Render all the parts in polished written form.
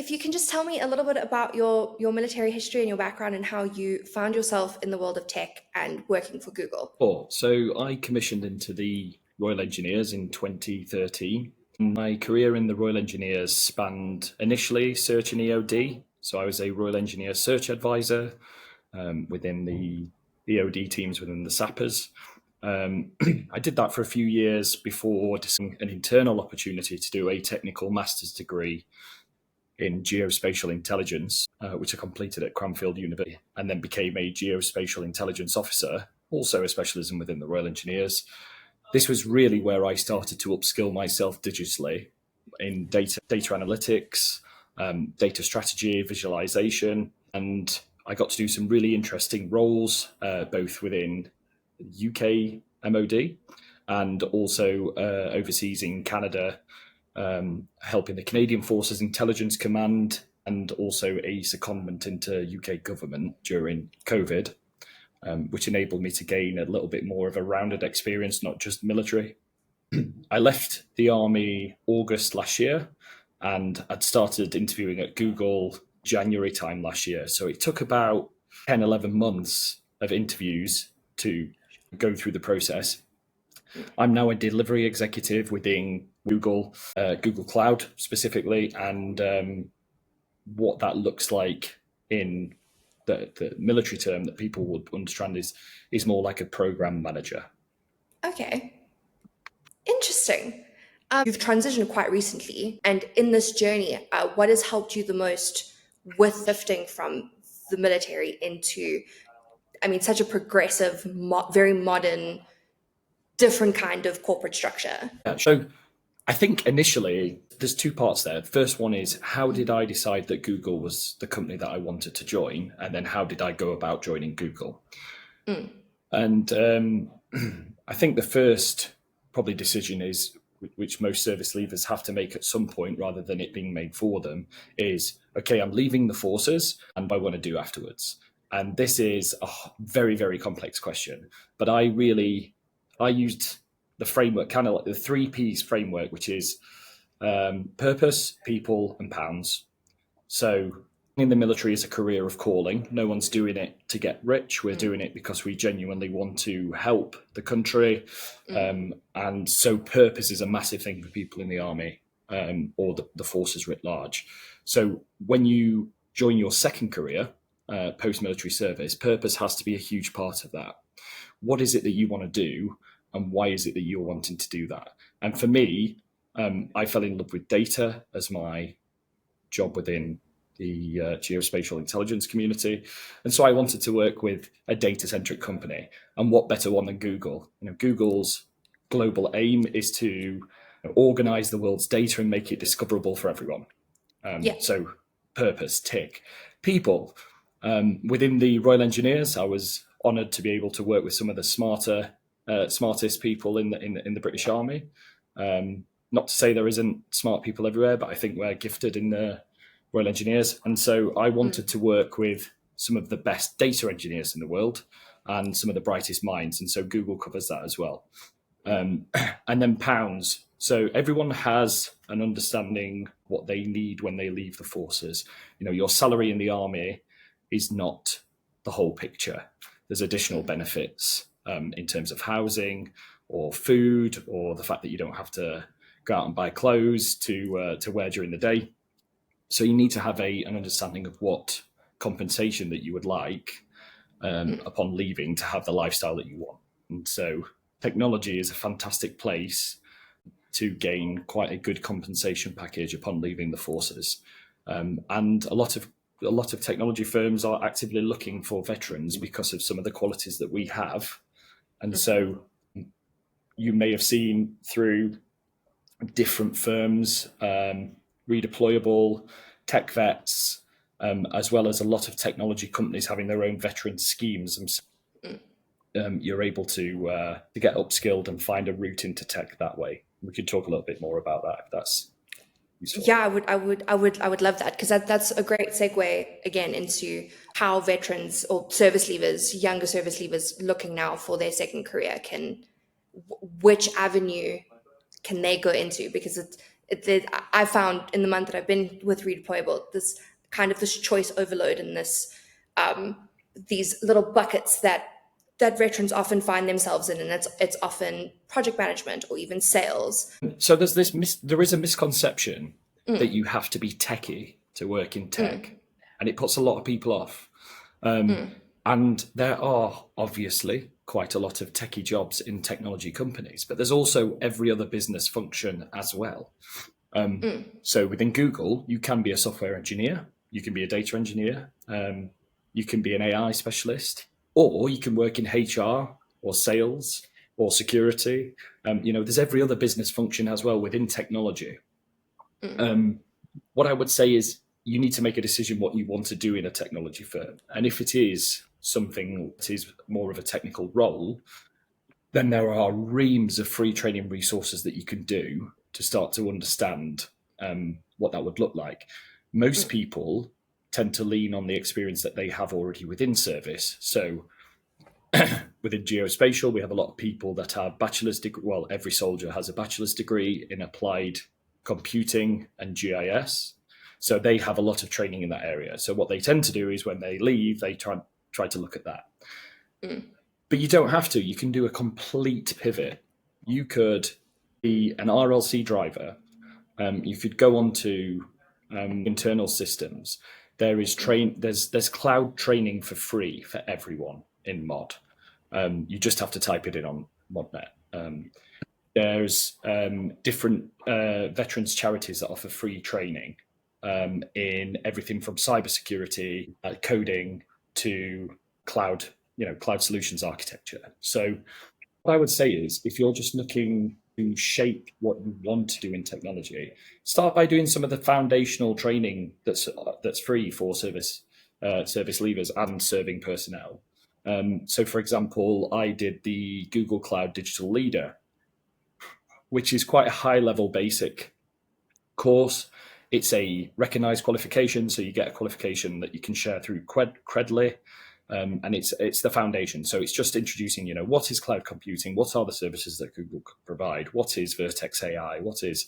if you can just tell me a little bit about your military history and your background and how you found yourself in the world of tech and working for Google. So I commissioned into the Royal Engineers in 2013. My career in the Royal Engineers spanned initially search and EOD. So I was a Royal Engineer search advisor within the EOD teams within the Sappers. I did that for a few years before deciding an internal opportunity to do a technical master's degree in geospatial intelligence, which I completed at Cranfield University, and then became a geospatial intelligence officer, also a specialism within the Royal Engineers. This was really where I started to upskill myself digitally in data analytics, data strategy, visualization, and I got to do some really interesting roles, both within UK MOD and also overseas in Canada, helping the Canadian Forces Intelligence Command, and also a secondment into UK government during COVID, which enabled me to gain a little bit more of a rounded experience, not just military. I left the Army August last year, and I'd started interviewing at Google January time last year. So it took about 10, 11 months of interviews to go through the process. I'm now a delivery executive within Google Cloud specifically, and what that looks like in the military term that people would understand is more like a program manager. Okay. Interesting. You've transitioned quite recently, and in this journey, what has helped you the most with shifting from the military into, such a progressive, very modern, different kind of corporate structure? So I think initially there's two parts there. The first one is, how did I decide that Google was the company that I wanted to join? And then how did I go about joining Google? And I think the first probably decision is, which most service leavers have to make at some point rather than it being made for them, is, okay, I'm leaving the forces and what do I want to do afterwards? And this is a very, very complex question. But I used the framework, kind of like the 3 Ps framework, which is purpose, people, and pounds. So in the military is a career of calling. No one's doing it to get rich. We're doing it because we genuinely want to help the country. And so purpose is a massive thing for people in the Army, or the forces writ large. So when you join your second career, post-military service, purpose has to be a huge part of that. What is it that you want to do? And why is it that you're wanting to do that? And for me, I fell in love with data as my job within the geospatial intelligence community. And so I wanted to work with a data-centric company. And what better one than Google? Google's global aim is to organize the world's data and make it discoverable for everyone. So purpose, tick. People. Within the Royal Engineers, I was honored to be able to work with some of the smartest people in the British Army. Not to say there isn't smart people everywhere, but I think we're gifted in the Royal Engineers. And so I wanted to work with some of the best data engineers in the world and some of the brightest minds. And so Google covers that as well. And then pounds. So everyone has an understanding what they need when they leave the forces. Your salary in the Army is not the whole picture. There's additional benefits in terms of housing or food, or the fact that you don't have to go out and buy clothes to wear during the day. So you need to have an understanding of what compensation that you would like upon leaving to have the lifestyle that you want. And so technology is a fantastic place to gain quite a good compensation package upon leaving the forces. And a lot of technology firms are actively looking for veterans because of some of the qualities that we have. And so you may have seen through different firms, Redeployable, Tech Vets, as well as a lot of technology companies having their own veteran schemes. You're able to get upskilled and find a route into tech that way. We could talk a little bit more about that if that's useful. Yeah, I would love that, because that's a great segue again into how veterans or service leavers, younger service leavers looking now for their second career which avenue can they go into? Because I found in the month that I've been with Redeployable, this choice overload and these little buckets that veterans often find themselves in, and it's often project management or even sales. So there is a misconception that you have to be techie to work in tech, and it puts a lot of people off. And there are obviously quite a lot of techie jobs in technology companies, but there's also every other business function as well. So within Google, you can be a software engineer, you can be a data engineer, you can be an AI specialist, or you can work in HR or sales or security. There's every other business function as well within technology. What I would say is you need to make a decision what you want to do in a technology firm. And if it is something that is more of a technical role, then there are reams of free training resources that you can do to start to understand what that would look like. Most people tend to lean on the experience that they have already within service. So within geospatial, we have a lot of people that have bachelor's degree. Well, every soldier has a bachelor's degree in applied computing and GIS. So they have a lot of training in that area. So what they tend to do is when they leave, they try to look at that. But you don't have to. You can do a complete pivot. You could be an RLC driver. You could go on to internal systems. There's cloud training for free for everyone in mod. You just have to type it in on ModNet. There's different veterans charities that offer free training in everything from cybersecurity, coding to cloud solutions architecture. So what I would say is, if you're just looking to shape what you want to do in technology, start by doing some of the foundational training that's free for service leavers and serving personnel. So, for example, I did the Google Cloud Digital Leader, which is quite a high-level basic course. It's a recognized qualification, so you get a qualification that you can share through Credly. And it's the foundation. So it's just introducing, what is cloud computing? What are the services that Google provide? What is Vertex AI? What is,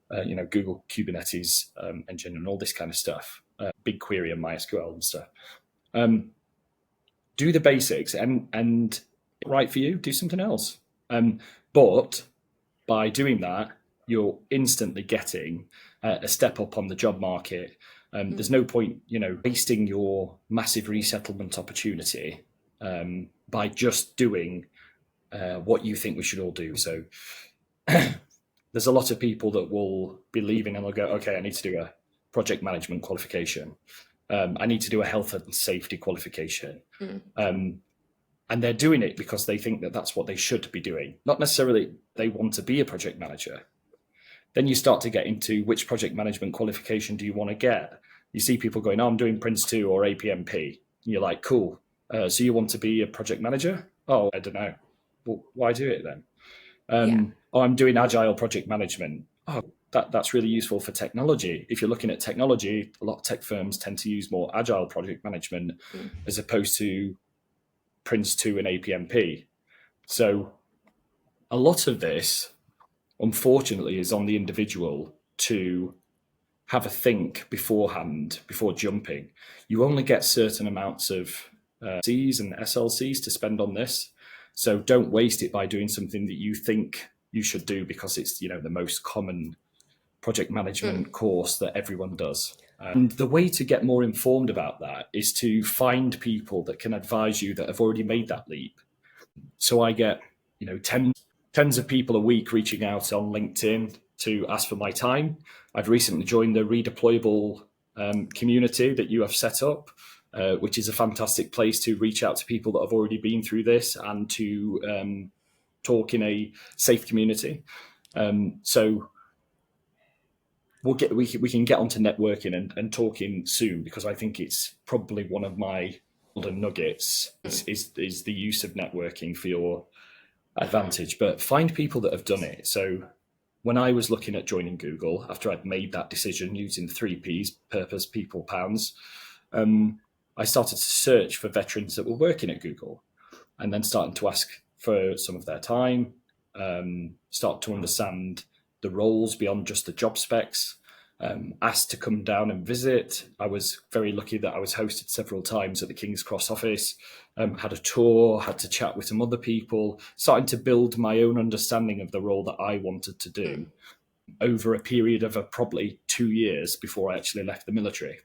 Google Kubernetes engine and all this kind of stuff? BigQuery and MySQL and stuff. Do the basics and right for you, do something else. But by doing that, you're instantly getting a step up on the job market. There's no point, wasting your massive resettlement opportunity by just doing what you think we should all do. So there's a lot of people that will be leaving and they'll go, okay, I need to do a project management qualification. I need to do a health and safety qualification. And they're doing it because they think that that's what they should be doing. Not necessarily they want to be a project manager. Then you start to get into which project management qualification do you want to get? You see people going, I'm doing Prince 2 or APMP. And you're like, cool. So you want to be a project manager? Oh, I don't know. Well, why do it then? Oh, I'm doing agile project management. Oh, that's really useful for technology. If you're looking at technology, a lot of tech firms tend to use more agile project management as opposed to Prince 2 and APMP. So a lot of this, unfortunately, is on the individual to have a think beforehand, before jumping. You only get certain amounts of Cs and SLCs to spend on this. So don't waste it by doing something that you think you should do because it's, the most common project management course that everyone does. And the way to get more informed about that is to find people that can advise you that have already made that leap. So I get, tens of people a week reaching out on LinkedIn to ask for my time. I've recently joined the Redeployable community that you have set up, which is a fantastic place to reach out to people that have already been through this and to talk in a safe community. So we can get onto networking and talking soon, because I think it's probably one of my golden nuggets is the use of networking for your advantage. But find people that have done it. So when I was looking at joining Google, after I'd made that decision using the 3 Ps, purpose, people, pounds, I started to search for veterans that were working at Google and then starting to ask for some of their time, start to understand the roles beyond just the job specs. Asked to come down and visit. I was very lucky that I was hosted several times at the King's Cross office, had a tour, had to chat with some other people, starting to build my own understanding of the role that I wanted to do over a period of probably 2 years before I actually left the military.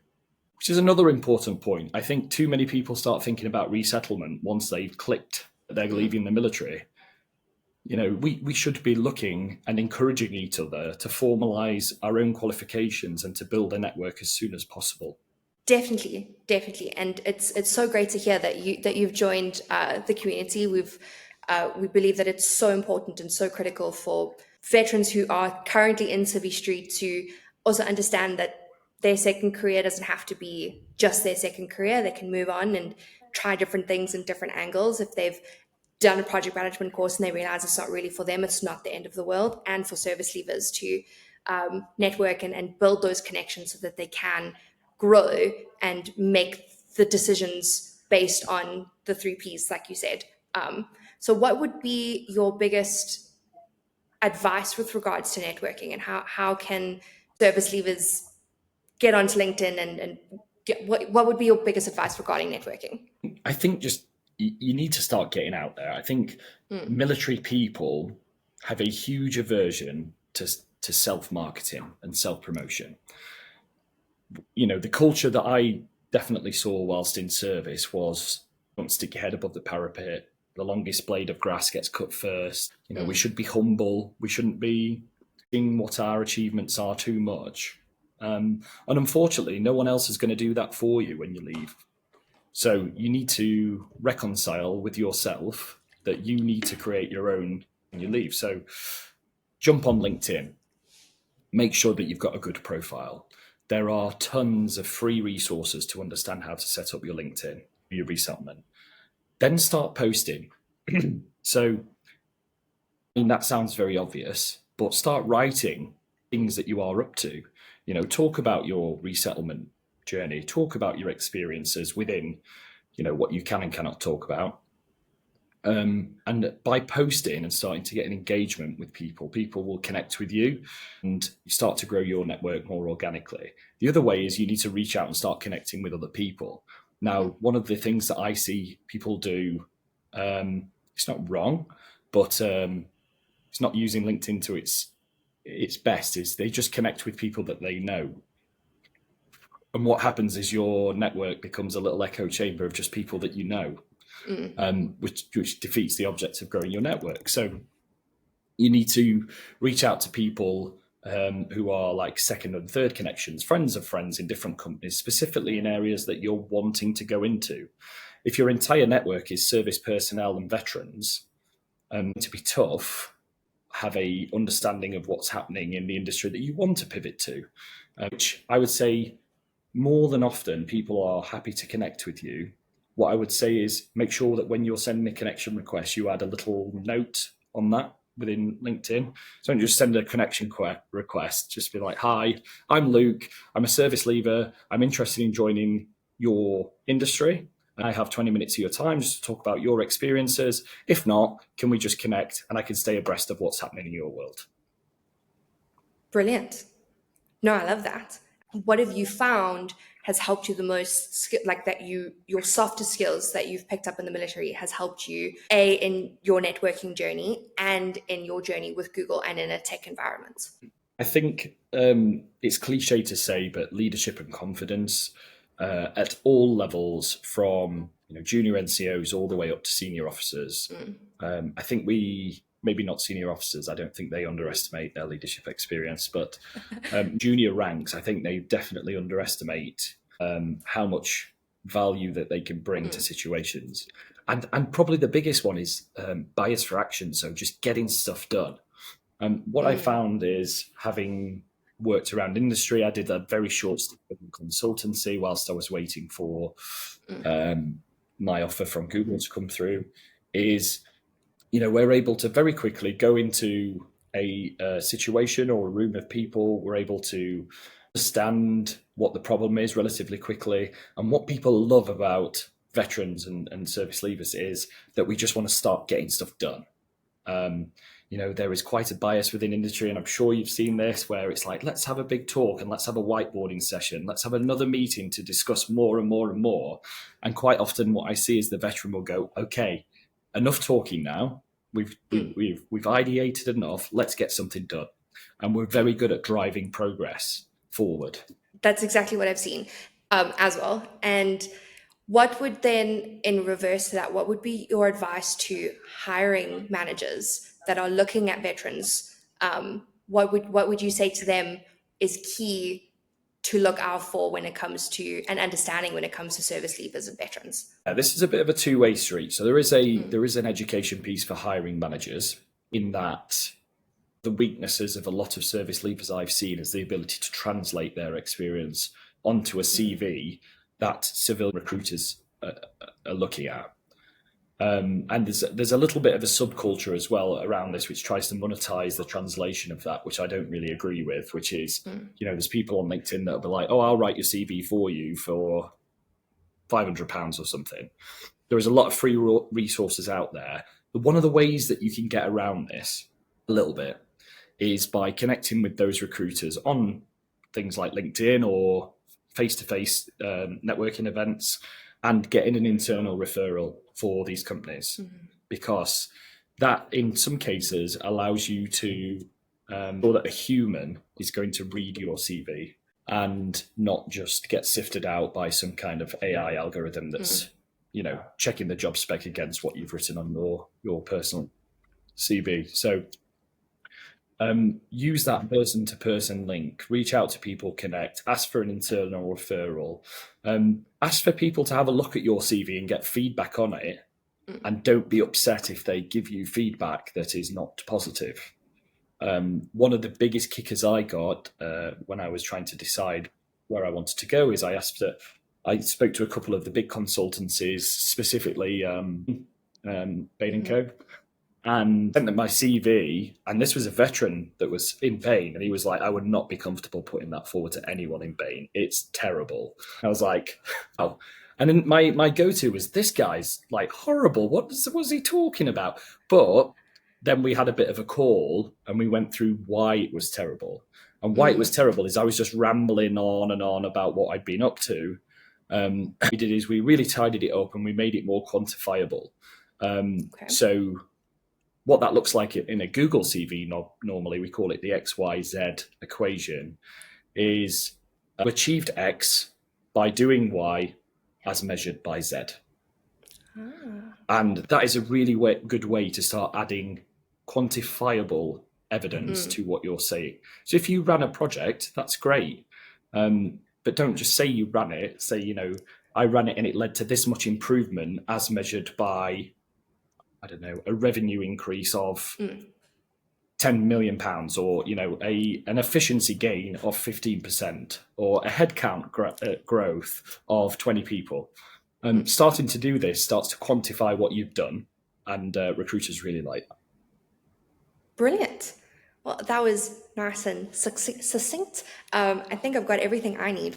Which is another important point. I think too many people start thinking about resettlement once they've clicked that they're leaving the military. We should be looking and encouraging each other to formalise our own qualifications and to build a network as soon as possible. Definitely, and it's so great to hear that you've joined the community. We believe that it's so important and so critical for veterans who are currently in Civvy Street to also understand that their second career doesn't have to be just their second career. They can move on and try different things in different angles. If they've done a project management course and they realize it's not really for them, it's not the end of the world. And for service leavers to network and build those connections so that they can grow and make the decisions based on the 3Ps, like you said. So what would be your biggest advice with regards to networking, and how can service leavers get onto LinkedIn and what would be your biggest advice regarding networking? I think just you need to start getting out there. I think military people have a huge aversion to self-marketing and self-promotion. The culture that I definitely saw whilst in service was, don't stick your head above the parapet. The longest blade of grass gets cut first. We should be humble. We shouldn't be seeing what our achievements are too much. And unfortunately, no one else is going to do that for you when you leave. So you need to reconcile with yourself that you need to create your own when you leave. So jump on LinkedIn. Make sure that you've got a good profile. There are tons of free resources to understand how to set up your LinkedIn, your resettlement. Then start posting. So, that sounds very obvious, but start writing things that you are up to. Talk about your resettlement journey, talk about your experiences within, what you can and cannot talk about. And by posting and starting to get an engagement with people will connect with you and you start to grow your network more organically. The other way is you need to reach out and start connecting with other people. Now, one of the things that I see people do, it's not wrong, but it's not using LinkedIn to its best, is they just connect with people that they know. And what happens is your network becomes a little echo chamber of just people that you know, which defeats the object of growing your network. So you need to reach out to people who are like second and third connections, friends of friends in different companies, specifically in areas that you're wanting to go into. If your entire network is service personnel and veterans, to be tough, have a understanding of what's happening in the industry that you want to pivot to, which I would say more than often people are happy to connect with you. What I would say is make sure that when you're sending a connection request, you add a little note on that within LinkedIn. So don't just send a connection request, just be like, hi, I'm Luke, I'm a service leaver, I'm interested in joining your industry. I have 20 minutes of your time just to talk about your experiences. If not, can we just connect and I can stay abreast of what's happening in your world? Brilliant. No, I love that. What have you found has helped you the most, like that your softer skills that you've picked up in the military has helped you, in your networking journey and in your journey with Google and in a tech environment? I think it's cliche to say, but leadership and confidence at all levels, from junior NCOs all the way up to senior officers. I think maybe not senior officers, I don't think they underestimate their leadership experience, but junior ranks, I think they definitely underestimate how much value that they can bring to situations. And probably the biggest one is bias for action, so just getting stuff done. What I found is, having worked around industry, I did a very short stint in consultancy whilst I was waiting for my offer from Google to come through, is we're able to very quickly go into a situation or a room of people. We're able to understand what the problem is relatively quickly. And what people love about veterans and service leavers is that we just want to start getting stuff done. there is quite a bias within industry, and I'm sure you've seen this, where it's like, let's have a big talk and let's have a whiteboarding session. Let's have another meeting to discuss more and more and more. And quite often what I see is the veteran will go, okay, enough talking now. We've ideated enough. Let's get something done. And we're very good at driving progress forward. That's exactly what I've seen as well. And what would then, in reverse to that, what would be your advice to hiring managers that are looking at veterans? What would you say to them is key to look out for when it comes to, and understanding when it comes to service leavers and veterans? This is a bit of a two-way street. So there is an education piece for hiring managers, in that the weaknesses of a lot of service leavers I've seen is the ability to translate their experience onto a CV that civil recruiters are looking at. And there's a little bit of a subculture as well around this, which tries to monetize the translation of that, which I don't really agree with, which is, there's people on LinkedIn that'll be like, oh, I'll write your CV for you for £500 or something. There is a lot of free resources out there. But one of the ways that you can get around this a little bit is by connecting with those recruiters on things like LinkedIn or face-to-face networking events, and getting an internal referral for these companies, because that in some cases allows you to know that a human is going to read your CV and not just get sifted out by some kind of AI algorithm that's checking the job spec against what you've written on your personal CV. So use that person-to-person link, reach out to people, connect, ask for an internal referral, ask for people to have a look at your CV and get feedback on it, and don't be upset if they give you feedback that is not positive. One of the biggest kickers I got when I was trying to decide where I wanted to go is I spoke to a couple of the big consultancies, specifically Bain & Co., and sent them my CV, and this was a veteran that was in Bain, and he was like, I would not be comfortable putting that forward to anyone in Bain. It's terrible. I was like, oh. And then my go-to was, this guy's like horrible. What was he talking about? But then we had a bit of a call, and we went through why it was terrible. And why it was terrible is I was just rambling on and on about what I'd been up to. What we did is we really tidied it up and we made it more quantifiable. So what that looks like in a Google CV, normally we call it the XYZ equation, is achieved X by doing Y as measured by Z. And that is a really good way to start adding quantifiable evidence to what you're saying. So if you ran a project, that's great. But don't just say you ran it. Say, I ran it and it led to this much improvement as measured by, I don't know, a revenue increase of £10 million, or an efficiency gain of 15%, or a headcount growth of 20 people. Starting to do this starts to quantify what you've done, and recruiters really like that. Brilliant. Well, that was nice and succinct. I think I've got everything I need